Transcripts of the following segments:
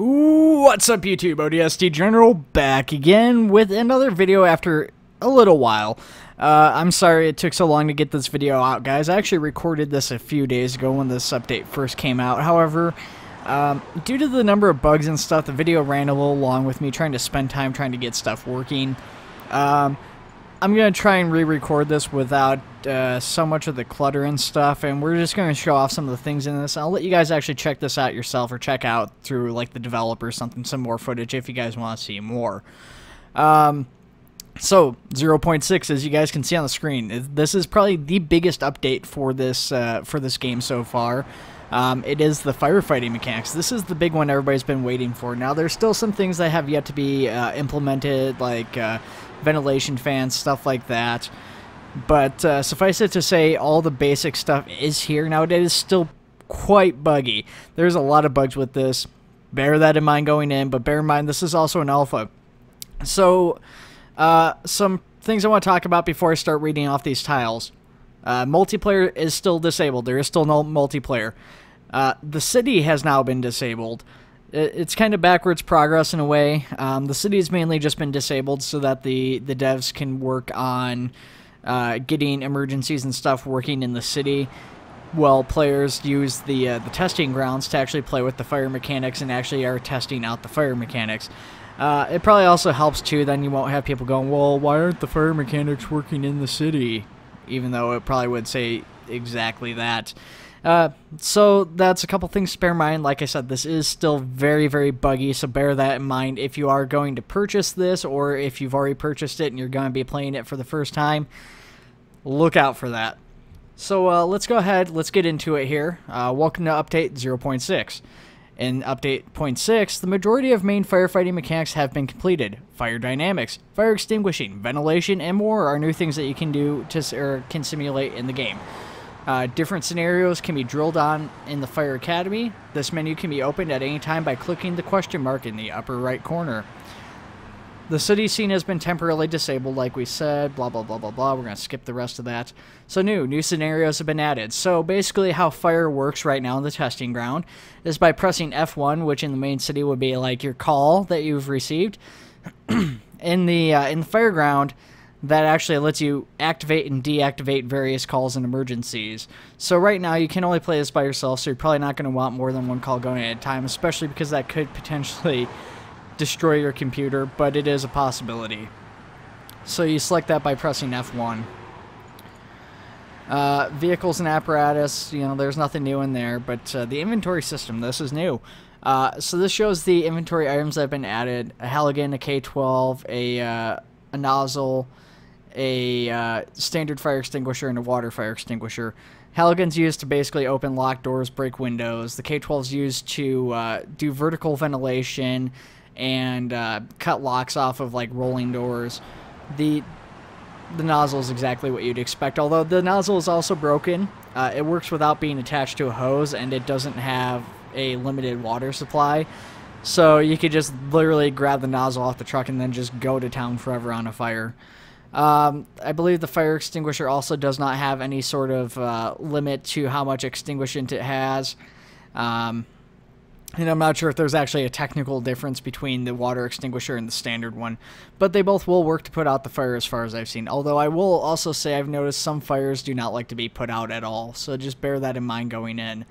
What's up, YouTube? ODST General back again with another video after a little while. I'm sorry it took so long to get this video out, guys. I actually recorded this a few days ago when this update first came out. However, due to the number of bugs and stuff, the video ran a little long with me trying to spend time trying to get stuff working. I'm going to try and re-record this without so much of the clutter and stuff, and we're just going to show off some of the things in this. I'll let you guys actually check this out yourself, or check out through like the developer or something, some more footage if you guys want to see more. So 0.6, as you guys can see on the screen, this is probably the biggest update for this game so far. It is the firefighting mechanics. This is the big one everybody's been waiting for. Now, there's still some things that have yet to be implemented, like ventilation fans, stuff like that. But suffice it to say, all the basic stuff is here. Now, it is still quite buggy. There's a lot of bugs with this. Bear that in mind going in, but bear in mind this is also an alpha. So, some things I want to talk about before I start reading off these tiles. Multiplayer is still disabled. There is still no multiplayer. The city has now been disabled. It's kind of backwards progress in a way. The city has mainly just been disabled so that the devs can work on getting emergencies and stuff working in the city, while players use the testing grounds to actually play with the fire mechanics and actually are testing out the fire mechanics. It probably also helps too, then you won't have people going, well, why aren't the fire mechanics working in the city? Even though it probably would say exactly that. So that's a couple things to bear in mind. Like I said, this is still very, very buggy, so bear that in mind if you are going to purchase this, or if you've already purchased it and you're going to be playing it for the first time. Look out for that. So let's go ahead, let's get into it here. Welcome to update 0.6. In update 0.6, the majority of main firefighting mechanics have been completed. Fire dynamics, fire extinguishing, ventilation, and more are new things that you can do or can simulate in the game. Different scenarios can be drilled on in the Fire Academy. This menu can be opened at any time by clicking the question mark in the upper right corner. The city scene has been temporarily disabled, like we said, blah, blah, blah, blah, blah. We're going to skip the rest of that. So new scenarios have been added. So basically how fire works right now in the testing ground is by pressing F1, which in the main city would be like your call that you've received. in the fire ground, that actually lets you activate and deactivate various calls and emergencies. So right now you can only play this by yourself, so you're probably not going to want more than one call going at a time, especially because that could potentially destroy your computer, but it is a possibility. So you select that by pressing F1. Vehicles and apparatus, you know, there's nothing new in there, but the inventory system, this is new. So this shows the inventory items that have been added: a Halligan, a K-12, a nozzle, a standard fire extinguisher, and a water fire extinguisher. Halligan's used to basically open locked doors, break windows. The K-12's used to do vertical ventilation and cut locks off of like rolling doors. The nozzle is exactly what you'd expect, although the nozzle is also broken. It works without being attached to a hose, and it doesn't have a limited water supply. So you could just literally grab the nozzle off the truck and then just go to town forever on a fire. I believe the fire extinguisher also does not have any sort of limit to how much extinguishant it has. And I'm not sure if there's actually a technical difference between the water extinguisher and the standard one, but they both will work to put out the fire as far as I've seen. Although I will also say I've noticed some fires do not like to be put out at all, so just bear that in mind going in.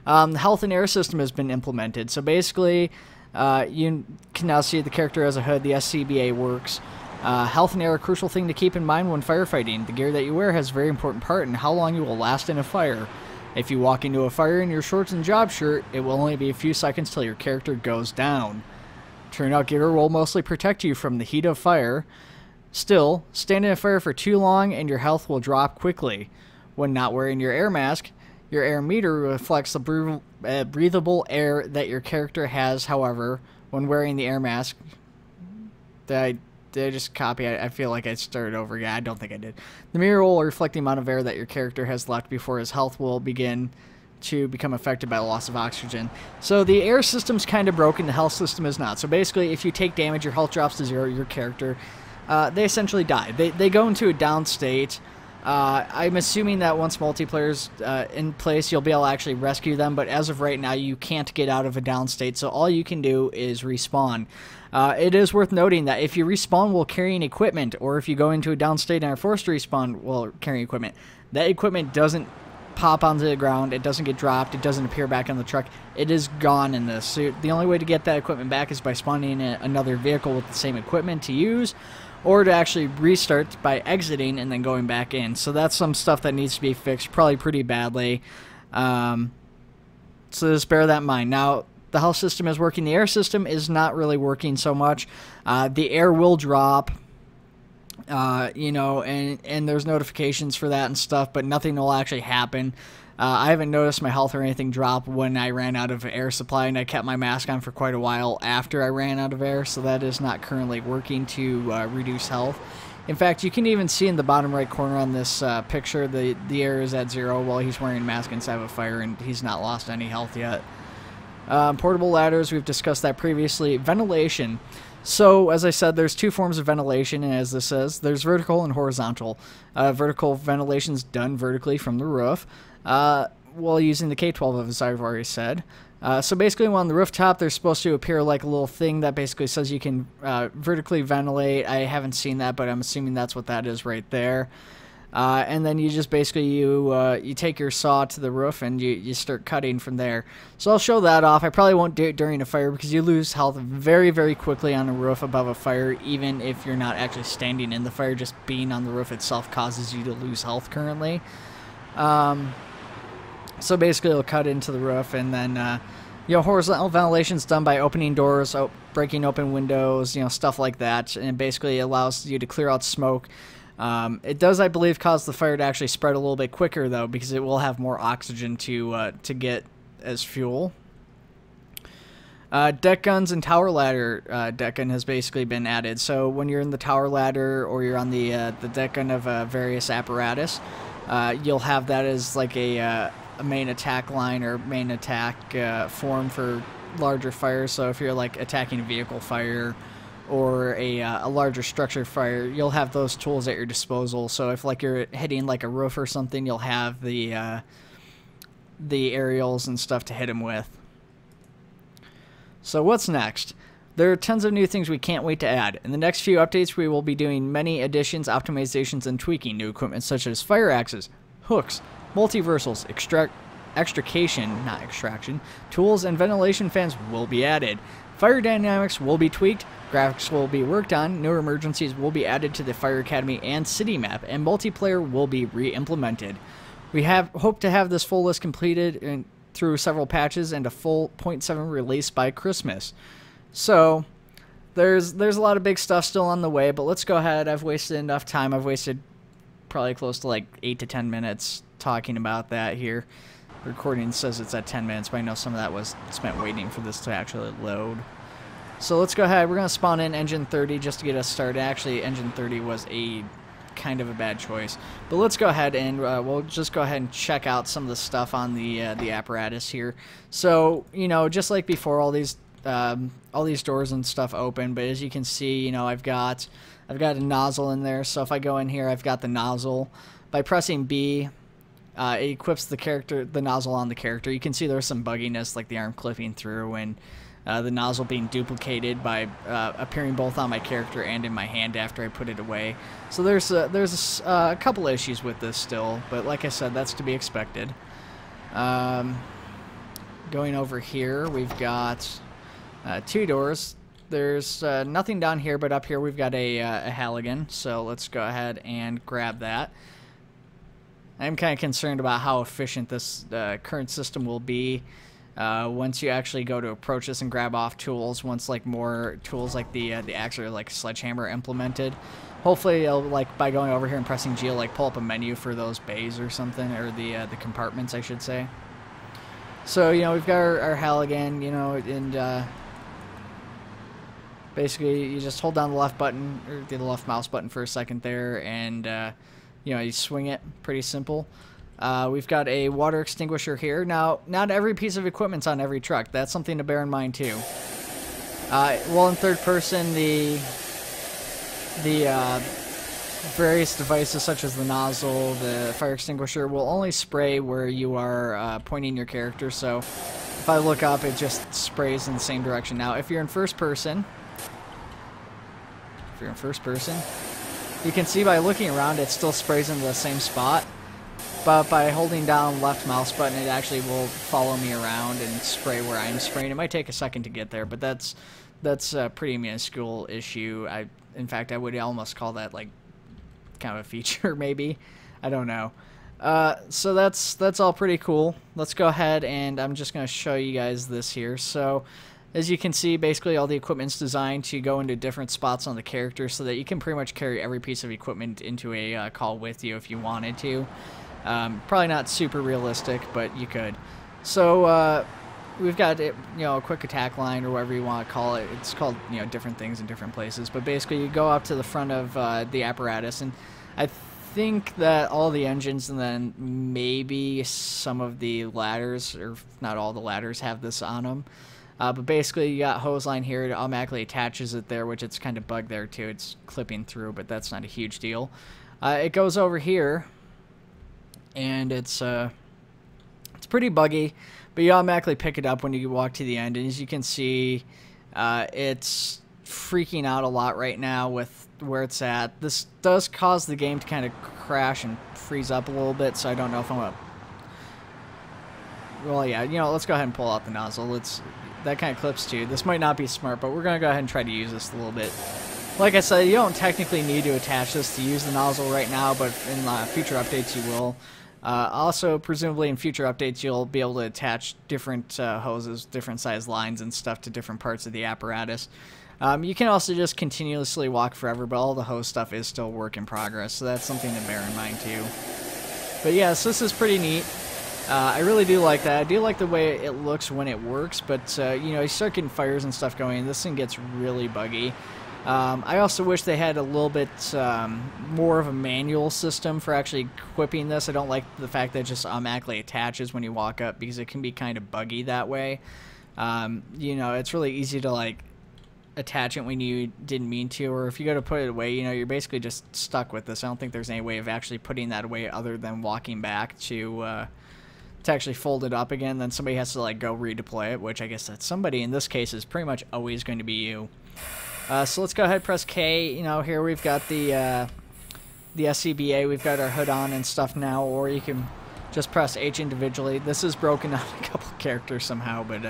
The health and air system has been implemented, so basically you can now see the character as a hood. The SCBA works. Health and air are a crucial thing to keep in mind when firefighting. The gear that you wear has a very important part in how long you will last in a fire. If you walk into a fire in your shorts and job shirt, it will only be a few seconds till your character goes down. Turnout gear will mostly protect you from the heat of fire. Still, stand in a fire for too long and your health will drop quickly. When not wearing your air mask, your air meter reflects the breathable air that your character has. However, when wearing the air mask, did I just copy? I feel like I started over. Yeah, I don't think I did. The mirror will reflect the amount of air that your character has left before his health will begin to become affected by the loss of oxygen. So the air system's kind of broken, the health system is not. So basically, if you take damage, your health drops to 0, your character, they essentially die. They go into a down state. I'm assuming that once multiplayer's in place, you'll be able to actually rescue them, but as of right now, you can't get out of a down state, so all you can do is respawn. It is worth noting that if you respawn while carrying equipment, or if you go into a down state and are forced to respawn while carrying equipment, that equipment doesn't pop onto the ground, it doesn't get dropped, it doesn't appear back on the truck, it is gone in this. So the only way to get that equipment back is by spawning in another vehicle with the same equipment to use, or to actually restart by exiting and then going back in. So that's some stuff that needs to be fixed probably pretty badly. So just bear that in mind. Now, the health system is working. The air system is not really working so much. The air will drop, you know, and there's notifications for that and stuff, but nothing will actually happen. I haven't noticed my health or anything drop when I ran out of air supply, and I kept my mask on for quite a while after I ran out of air, so that is not currently working to reduce health. In fact, you can even see in the bottom right corner on this picture, the air is at 0 while he's wearing a mask inside of a fire, and he's not lost any health yet. Portable ladders, we've discussed that previously. Ventilation. So, as I said, there's two forms of ventilation, and as this says, there's vertical and horizontal. Vertical ventilation is done vertically from the roof, while using the K-12, as I've already said. So basically, on the rooftop, there's supposed to appear like a little thing that basically says you can vertically ventilate. I haven't seen that, but I'm assuming that's what that is right there. And then you just basically, you take your saw to the roof and you start cutting from there. So I'll show that off. I probably won't do it during a fire because you lose health very, very quickly on a roof above a fire, even if you're not actually standing in the fire. Just being on the roof itself causes you to lose health currently. So basically, it'll cut into the roof, and then, you know, horizontal ventilation is done by opening doors, breaking open windows, you know, stuff like that, and it basically allows you to clear out smoke. It does, I believe, cause the fire to actually spread a little bit quicker, though, because it will have more oxygen to get as fuel. Deck guns and tower ladder deck gun has basically been added. So when you're in the tower ladder or you're on the deck gun of various apparatus, you'll have that as like a main attack line or main attack form for larger fires. So if you're like attacking a vehicle fire or a larger structure fire, you'll have those tools at your disposal. So if like you're hitting like a roof or something, you'll have the aerials and stuff to hit them with. So what's next? There are tons of new things we can't wait to add. In the next few updates, we will be doing many additions, optimizations, and tweaking. New equipment such as fire axes, hooks, multiversals, extrication, not extraction, tools, and ventilation fans will be added. Fire dynamics will be tweaked, graphics will be worked on, newer emergencies will be added to the Fire Academy and City map, and multiplayer will be re-implemented. We hope to have this full list completed through several patches and a full 0.7 release by Christmas. So there's a lot of big stuff still on the way, but let's go ahead. I've wasted enough time. I've wasted probably close to like 8 to 10 minutes talking about that here. The recording says it's at 10 minutes, but I know some of that was spent waiting for this to actually load. So let's go ahead. We're going to spawn in Engine 30 just to get us started. Actually, Engine 30 was a kind of a bad choice. But let's go ahead and we'll just go ahead and check out some of the stuff on the apparatus here. So, you know, just like before, all these doors and stuff open, but as you can see, you know, I've got a nozzle in there. So if I go in here, I've got the nozzle. By pressing B, it equips the nozzle on the character. You can see there's some bugginess, like the arm clipping through and the nozzle being duplicated by appearing both on my character and in my hand after I put it away. So there's a couple issues with this still, but like I said, that's to be expected. Going over here, we've got 2 doors. There's nothing down here, but up here we've got a Halligan, so let's go ahead and grab that. I'm kind of concerned about how efficient this current system will be once you actually go to approach this and grab off tools. Once like more tools like the axe or like sledgehammer implemented, hopefully it'll, like by going over here and pressing G, like pull up a menu for those bays or something, or the compartments, I should say. So you know we've got our Halligan, you know, and basically you just hold down the left button or the left mouse button for a second there, and you know, you swing it. Pretty simple. We've got a water extinguisher here. Now, not every piece of equipment's on every truck. That's something to bear in mind too. Well, in third person, the various devices such as the nozzle, the fire extinguisher, will only spray where you are pointing your character. So if I look up, it just sprays in the same direction. Now, if you're in first person, you can see by looking around, it still sprays into the same spot. But by holding down left mouse button, it actually will follow me around and spray where I'm spraying. It might take a second to get there, but that's a pretty minuscule issue. In fact, I would almost call that like kind of a feature, maybe. I don't know. So that's all pretty cool. Let's go ahead, and I'm just going to show you guys this here. So as you can see, basically all the equipment's designed to go into different spots on the character so that you can pretty much carry every piece of equipment into a call with you if you wanted to. Probably not super realistic, but you could. So we've got, you know, a quick attack line, or whatever you want to call it. It's called, you know, different things in different places. But basically, you go up to the front of the apparatus, and I think that all the engines and then maybe some of the ladders, or not all the ladders, have this on them. But basically, you got hose line here. It automatically attaches it there, which it's kind of bugged there too. It's clipping through, but that's not a huge deal. It goes over here, and it's pretty buggy, but you automatically pick it up when you walk to the end. And as you can see, it's freaking out a lot right now with where it's at. This does cause the game to kind of crash and freeze up a little bit, so I don't know if I'm gonna... Well, yeah, you know, let's go ahead and pull out the nozzle. That kind of clips too. This might not be smart, but we're going to go ahead and try to use this a little bit. Like I said, you don't technically need to attach this to use the nozzle right now, but in future updates you will. Also, presumably in future updates, you'll be able to attach different hoses, different size lines and stuff to different parts of the apparatus. You can also just continuously walk forever, but all the hose stuff is still work in progress, so that's something to bear in mind too. But yeah, so this is pretty neat. I really do like that. I do like the way it looks when it works, but you know, you start getting fires and stuff going, and this thing gets really buggy. I also wish they had a little bit more of a manual system for actually equipping this. I don't like the fact that it just automatically attaches when you walk up, because it can be kind of buggy that way. You know, it's really easy to like attach it when you didn't mean to, or if you go to put it away, you know, you're basically just stuck with this. I don't think there's any way of actually putting that away other than walking back to actually fold it up again. Then somebody has to like go redeploy it, which I guess that somebody in this case is pretty much always going to be you. So let's go ahead and press K. You know, here we've got the SCBA, we've got our hood on and stuff now, or you can just press H individually. This is broken on a couple of characters somehow, but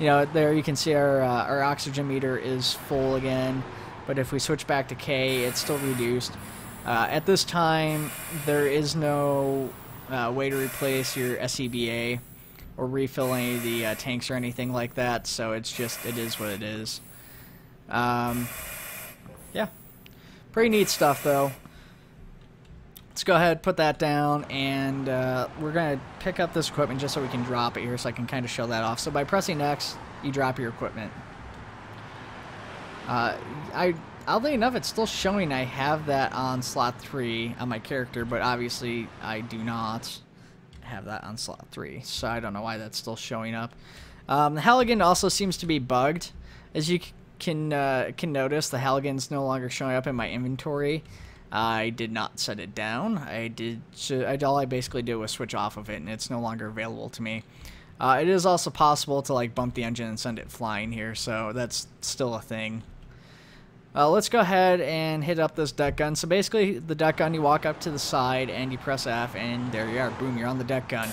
you know, there you can see our oxygen meter is full again, but if we switch back to K, it's still reduced. At this time, there is no way to replace your SCBA or refill any of the tanks or anything like that, so it's just, it is what it is. Yeah, pretty neat stuff though. Let's go ahead, put that down, and we're going to pick up this equipment just so we can drop it here, so I can kind of show that off. So by pressing X, you drop your equipment. Oddly enough, it's still showing I have that on slot 3 on my character, but obviously I do not have that on slot 3, so I don't know why that's still showing up. The Halligan also seems to be bugged. As you can notice, the Halligan's no longer showing up in my inventory. I did not set it down. All I basically did was switch off of it, and it's no longer available to me. It is also possible to like bump the engine and send it flying here, so that's still a thing. Let's go ahead and hit up this deck gun. So basically, the deck gun, you walk up to the side and you press F, and there you are. Boom, you're on the deck gun.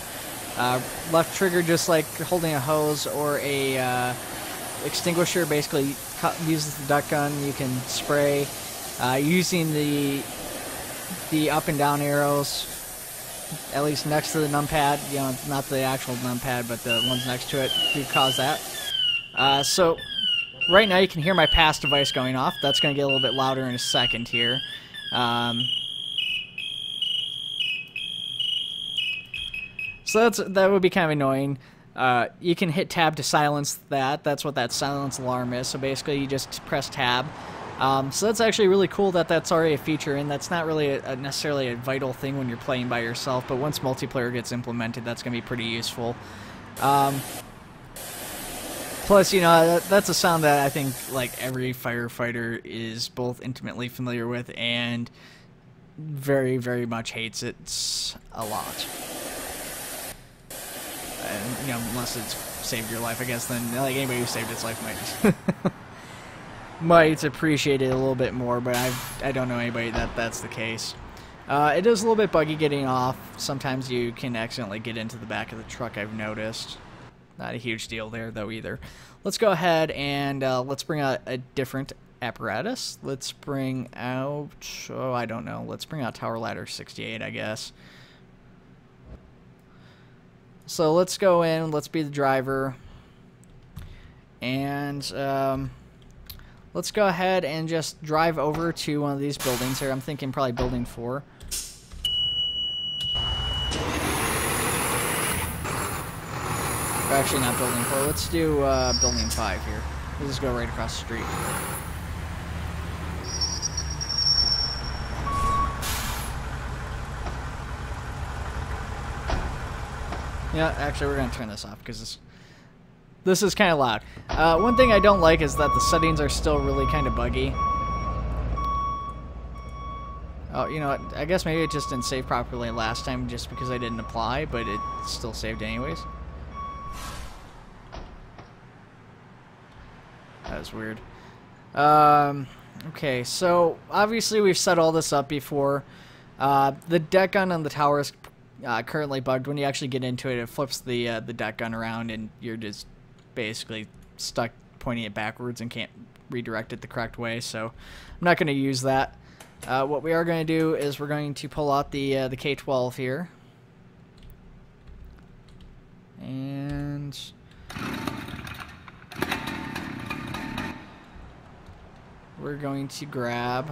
Left trigger, just like holding a hose or a extinguisher, basically uses the deck gun. You can spray using the up and down arrows, at least next to the numpad. You know, not the actual numpad, but the ones next to it do cause that. So right now you can hear my pass device going off. That's going to get a little bit louder in a second here. So that would be kind of annoying. You can hit tab to silence that. That's what that silence alarm is. So basically you just press tab. So that's actually really cool that that's already a feature, and that's not really necessarily a vital thing when you're playing by yourself, but once multiplayer gets implemented, that's going to be pretty useful. Plus, you know, that's a sound that I think like every firefighter is both intimately familiar with and very, very much hates it a lot. And, you know, unless it's saved your life, I guess, then, like, anybody who saved its life might just might appreciate it a little bit more, but I don't know anybody that's the case. It is a little bit buggy getting off. Sometimes you can accidentally get into the back of the truck, I've noticed. Not a huge deal there, though, either. Let's go ahead and let's bring out a different apparatus. Let's bring out, oh, I don't know. Let's bring out Tower Ladder 68, I guess. So let's go in, let's be the driver, and let's go ahead and just drive over to one of these buildings here. I'm thinking probably building 4. Or actually not building 4, let's do building 5 here. We'll just go right across the street. Yeah, actually, we're going to turn this off because this is kind of loud. One thing I don't like is that the settings are still really kind of buggy. Oh, you know what? I guess maybe it just didn't save properly last time just because I didn't apply, but it still saved anyways. That was weird. Okay, so obviously we've set all this up before. The deck gun on the tower is currently bugged. When you actually get into it, it flips the deck gun around, and you're just basically stuck pointing it backwards and can't redirect it the correct way. So I'm not going to use that. What we are going to do is we're going to pull out the K-12 here, and we're going to grab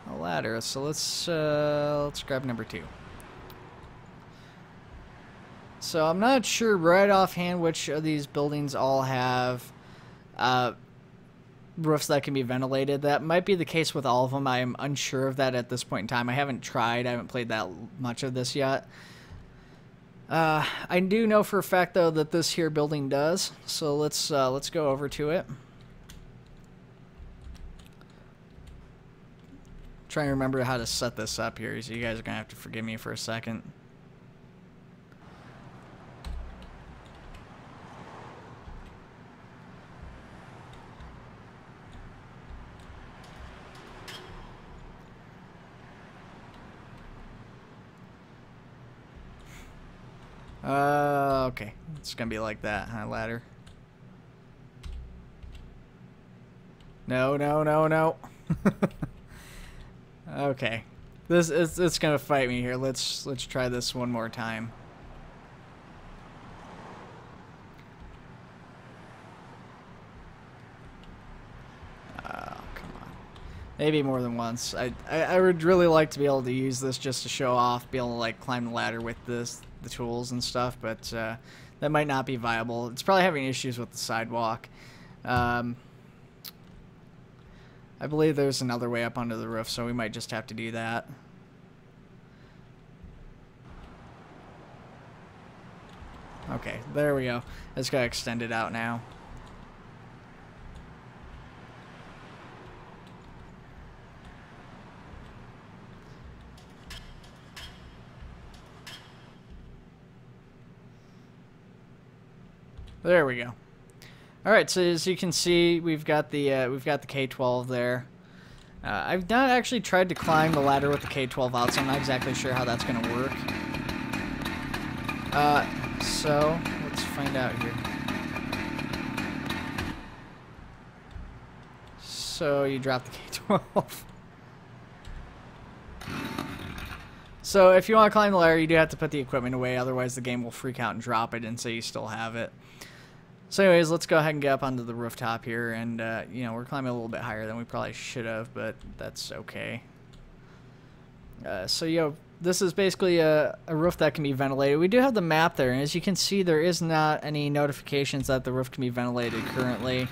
a ladder. So let's grab number 2. So I'm not sure right offhand which of these buildings all have roofs that can be ventilated. That might be the case with all of them. I am unsure of that at this point in time. I haven't tried. I haven't played that much of this yet. I do know for a fact though that this here building does. So let's go over to it. Trying to remember how to set this up here, so you guys are gonna have to forgive me for a second. Okay, it's gonna be like that, huh, ladder? No, no, no, no. Okay, it's gonna fight me here. Let's try this one more time. Oh, come on. Maybe more than once. I would really like to be able to use this just to show off, be able to like climb the ladder with the tools and stuff, but that might not be viable. It's probably having issues with the sidewalk. I believe there's another way up onto the roof, so we might just have to do that. Okay, there we go. It's got extended out now. There we go. All right, so as you can see, we've got the K-12 there. I've not actually tried to climb the ladder with the K-12 out, so I'm not exactly sure how that's going to work. So let's find out here. So you drop the K-12. So if you want to climb the ladder, you do have to put the equipment away, otherwise the game will freak out and drop it and say you still have it. So anyways, let's go ahead and get up onto the rooftop here, and you know, we're climbing a little bit higher than we probably should have, but that's okay. So you know, this is basically a roof that can be ventilated. We do have the map there, and as you can see, there is not any notifications that the roof can be ventilated currently.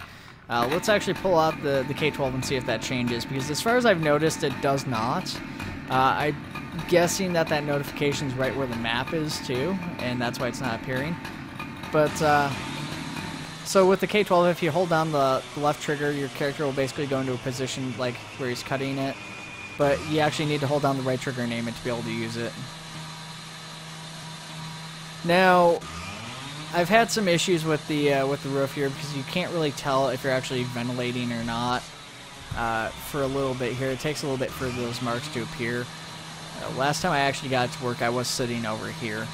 Let's actually pull out the K-12 and see if that changes, because as far as I've noticed, it does not. I'm guessing that notification is right where the map is too, and that's why it's not appearing. But so with the K-12, if you hold down the left trigger, your character will basically go into a position like where he's cutting it. but you actually need to hold down the right trigger and aim it to be able to use it. Now, I've had some issues with the roof here because you can't really tell if you're actually ventilating or not for a little bit here. It takes a little bit for those marks to appear. Last time I actually got it to work, I was sitting over here.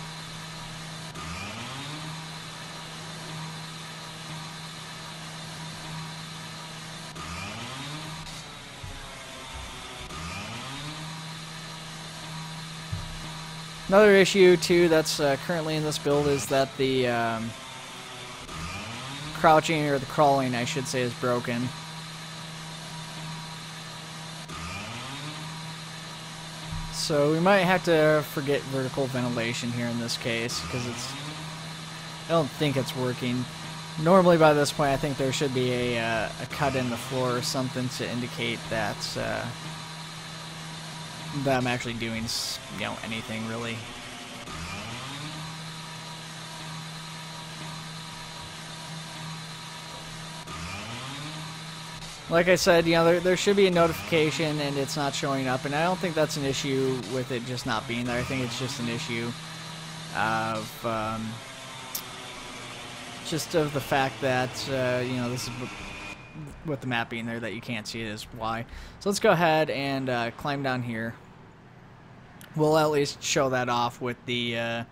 Another issue, too, that's currently in this build is that the crouching, or the crawling, I should say, is broken. So we might have to forget vertical ventilation here in this case, because I don't think it's working. Normally by this point I think there should be a cut in the floor or something to indicate that that I'm actually doing, you know, anything really. Like I said, you know, there should be a notification and it's not showing up, and I don't think that's an issue with it just not being there. I think it's just an issue of the fact that you know, this is with the map being there that you can't see it is why. So let's go ahead and climb down here. We'll at least show that off with the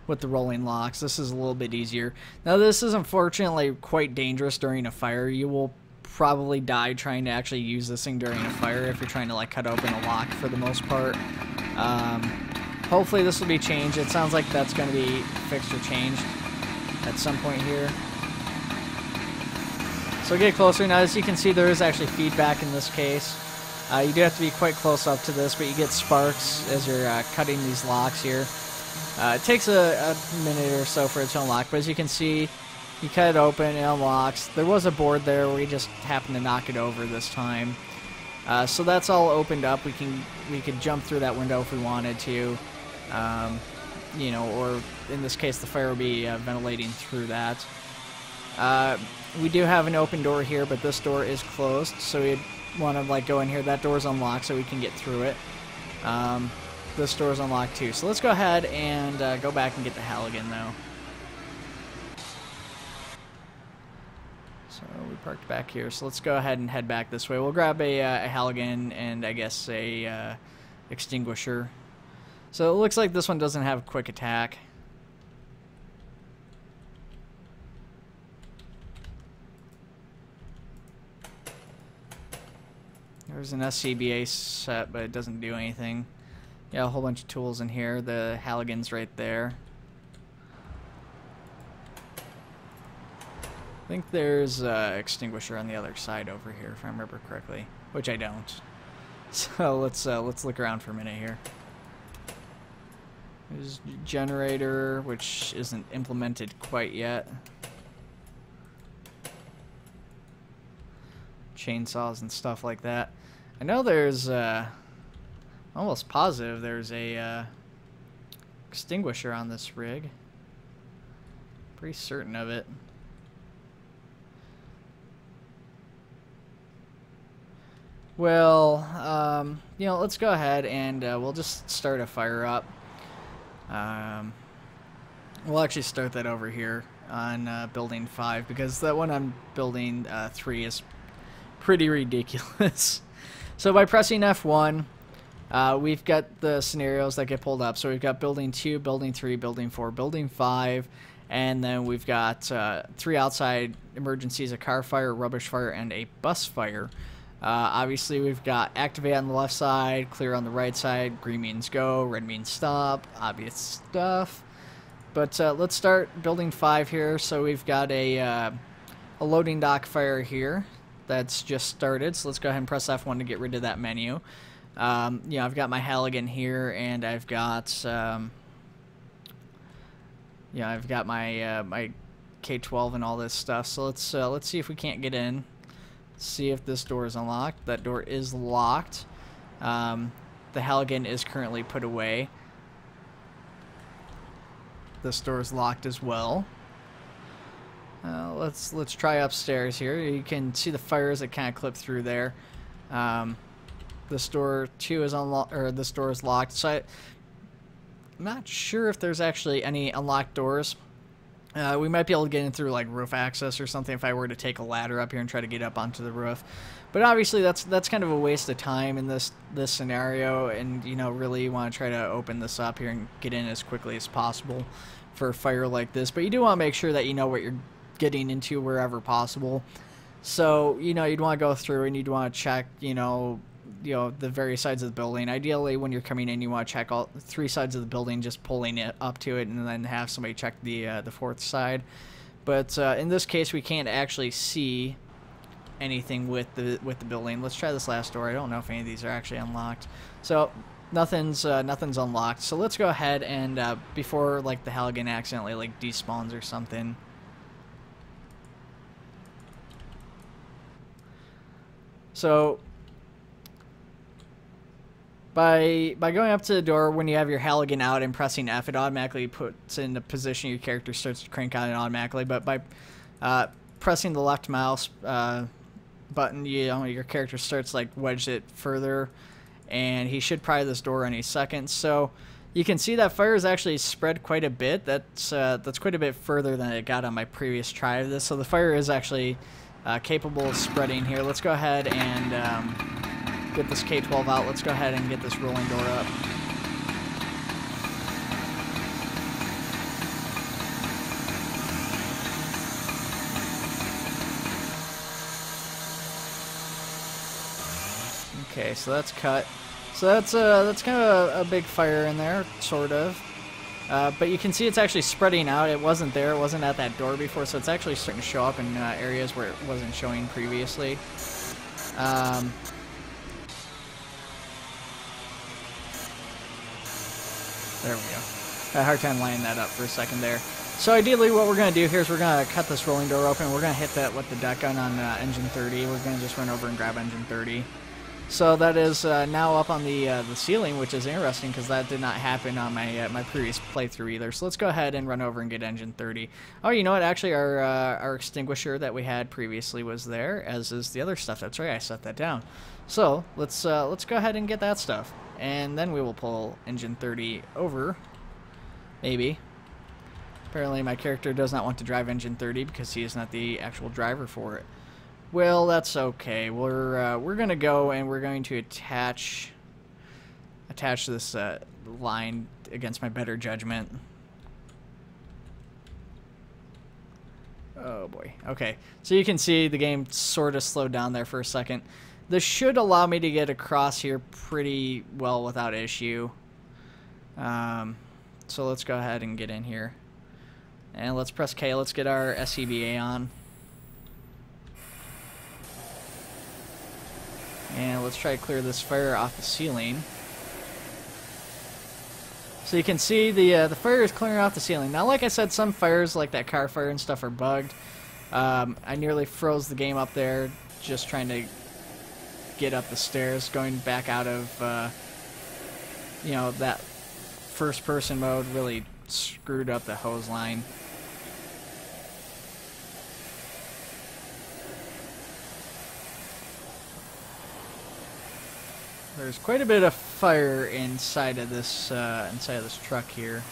rolling locks. This is a little bit easier. Now this is unfortunately quite dangerous during a fire. You will probably die trying to actually use this thing during a fire if you're trying to like cut open a lock for the most part. Hopefully this will be changed. It sounds like that's going to be fixed or changed at some point here. So get closer. Now as you can see, there is actually feedback in this case. You do have to be quite close up to this, but you get sparks as you're cutting these locks here. It takes a minute or so for it to unlock, but as you can see, you cut it open, it unlocks. There was a board there where we just happened to knock it over this time. So that's all opened up. We could jump through that window if we wanted to. You know, or in this case the fire will be ventilating through that. We do have an open door here, but this door is closed, so we'd want to like go in here. That door is unlocked so we can get through it. This door is unlocked too. So let's go ahead and go back and get the Halligan though. So we parked back here, so let's go ahead and head back this way. We'll grab a Halligan and I guess a extinguisher. So it looks like this one doesn't have a quick attack. There's an SCBA set, but it doesn't do anything. Yeah, a whole bunch of tools in here. The Halligan's right there. I think there's an extinguisher on the other side over here, if I remember correctly, which I don't. So let's look around for a minute here. There's a generator, which isn't implemented quite yet. Chainsaws and stuff like that. I know there's almost positive there's a extinguisher on this rig. Pretty certain of it. Well, you know, let's go ahead and we'll just start a fire up. We'll actually start that over here on building 5, because that one on building 3 is pretty ridiculous. So by pressing F1, we've got the scenarios that get pulled up. So we've got building 2, building 3, building 4, building 5, and then we've got 3 outside emergencies: a car fire, a rubbish fire, and a bus fire. Obviously we've got activate on the left side, clear on the right side, green means go, red means stop, obvious stuff. But let's start building 5 here. So we've got a loading dock fire here that's just started. So let's go ahead and press F1 to get rid of that menu. You know, I've got my Halligan here, and I've got yeah, I've got my my K-12 and all this stuff. So let's see if we can't get in. See if this door is unlocked. That door is locked. The Halligan is currently put away. This door is locked as well. Let's try upstairs here. You can see the fires that kind of clip through there. This door too is unlocked, or this door is locked. So I'm not sure if there's actually any unlocked doors. We might be able to get in through like roof access or something if I were to take a ladder up here and try to get up onto the roof. But obviously that's kind of a waste of time in this scenario, and you know, really want to try to open this up here and get in as quickly as possible for a fire like this. But you do want to make sure that you know what you're getting into wherever possible. So, you know, you'd want to go through and you'd want to check, you know, the various sides of the building. Ideally, when you're coming in, you want to check all 3 sides of the building, just pulling it up to it, and then have somebody check the 4th side. But in this case, we can't actually see anything with the building. Let's try this last door. I don't know if any of these are actually unlocked. So nothing's unlocked. So let's go ahead and before like the Halligan accidentally like despawns or something. So by going up to the door, when you have your Halligan out and pressing F, it automatically puts in the position your character starts to crank on it automatically. But by pressing the left mouse button, you know, your character starts like wedged it further, and he should pry this door any second. So you can see that fire is actually spread quite a bit. That's quite a bit further than it got on my previous try of this. So the fire is actually capable of spreading here. Let's go ahead and get this K-12 out. Let's go ahead and get this rolling door up. Okay, so that's cut. So that's kind of a big fire in there, sort of. But you can see it's actually spreading out. It wasn't there. It wasn't at that door before, so it's actually starting to show up in areas where it wasn't showing previously. There we go. I had a hard time lining that up for a second there. So ideally what we're going to do here is we're going to cut this rolling door open. We're going to hit that with the deck gun on engine 30. We're going to just run over and grab engine 30. So that is now up on the ceiling, which is interesting because that did not happen on my my previous playthrough either. So let's go ahead and run over and get engine 30. Oh, you know what? Actually, our extinguisher that we had previously was there, as is the other stuff. That's right, I set that down. So let's go ahead and get that stuff, and then we will pull engine 30 over. Maybe. Apparently, my character does not want to drive engine 30 because he is not the actual driver for it. Well, that's okay. We're gonna go and we're going to attach this line against my better judgment. Oh boy. Okay, so you can see the game sort of slowed down there for a second. This should allow me to get across here pretty well without issue. So let's go ahead and get in here, and let's press K. Let's get our SCBA on. And let's try to clear this fire off the ceiling. So you can see the fire is clearing off the ceiling. Now, like I said, some fires, like that car fire and stuff, are bugged. I nearly froze the game up there just trying to get up the stairs, going back out of, you know, that first-person mode really screwed up the hose line. There's quite a bit of fire inside of this truck here.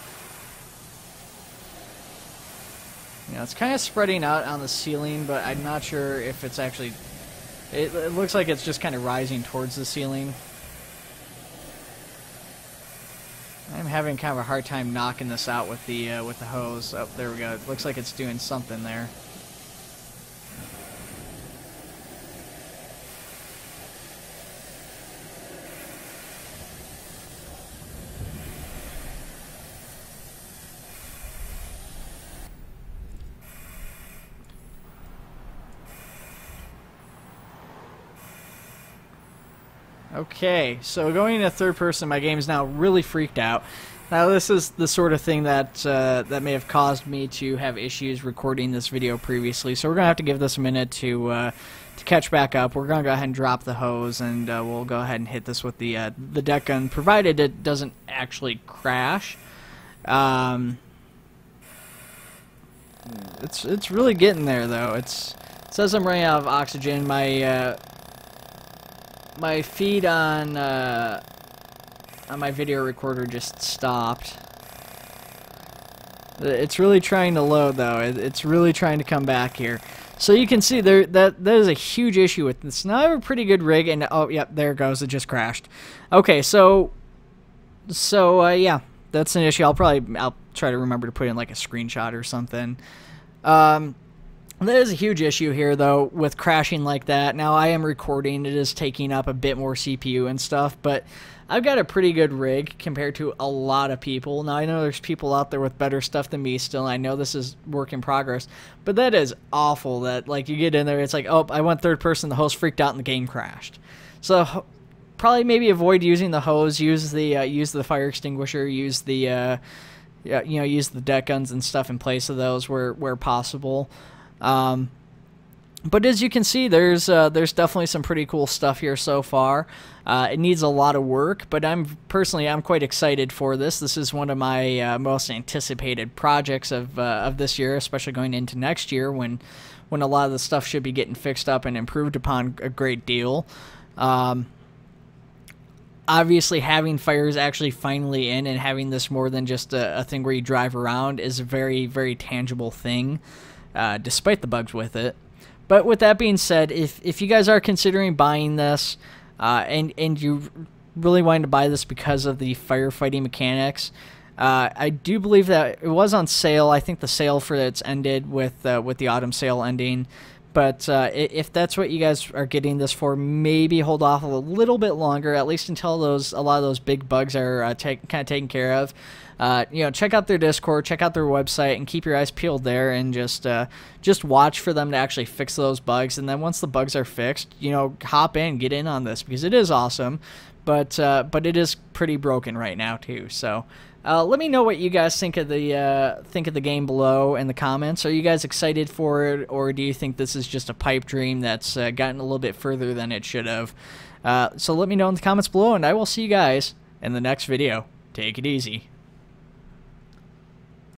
You know, it's kind of spreading out on the ceiling, but I'm not sure if it's actually. It looks like it's just kind of rising towards the ceiling. I'm having kind of a hard time knocking this out with the hose. Oh, there we go. It looks like it's doing something there. Okay, so going into third person, my game is now really freaked out. Now this is the sort of thing that that may have caused me to have issues recording this video previously. So we're gonna have to give this a minute to catch back up. We're gonna go ahead and drop the hose, and we'll go ahead and hit this with the deck gun, provided it doesn't actually crash. It's really getting there though. It says I'm running out of oxygen. my feed on my video recorder just stopped. It's really trying to load though. It's really trying to come back here. So you can see there that is a huge issue with this. Now I have a pretty good rig, and oh yep, there it goes. It just crashed. Okay, so yeah, that's an issue. I'll try to remember to put in like a screenshot or something. That is a huge issue here though with crashing like that. Now I am recording. It is taking up a bit more CPU and stuff, but I've got a pretty good rig compared to a lot of people. Now, I know there's people out there with better stuff than me still. I know this is work in progress, but that is awful that, like, you get in there, it's like, oh, I went third person, the host freaked out and the game crashed. So, probably maybe avoid using the hose, use the fire extinguisher, use the, use the deck guns and stuff in place of those where possible. But as you can see, there's definitely some pretty cool stuff here so far. It needs a lot of work, but I'm quite excited for this. This is one of my most anticipated projects of this year, especially going into next year when a lot of the stuff should be getting fixed up and improved upon a great deal. Obviously, having fires actually finally in and having this more than just a thing where you drive around is a very, very tangible thing, despite the bugs with it. But with that being said, if you guys are considering buying this, and you really wanted to buy this because of the firefighting mechanics, I do believe that it was on sale. I think the sale for it's ended with the autumn sale ending. But if that's what you guys are getting this for, maybe hold off a little bit longer, at least until a lot of those big bugs are kind of taken care of. Check out their Discord, check out their website, and keep your eyes peeled there, and just watch for them to actually fix those bugs. And then once the bugs are fixed, hop in, get in on this, because it is awesome, but it is pretty broken right now too. So let me know what you guys think of the game below in the comments. Are you guys excited for it, or do you think this is just a pipe dream that's gotten a little bit further than it should have? So let me know in the comments below, and I will see you guys in the next video. Take it easy.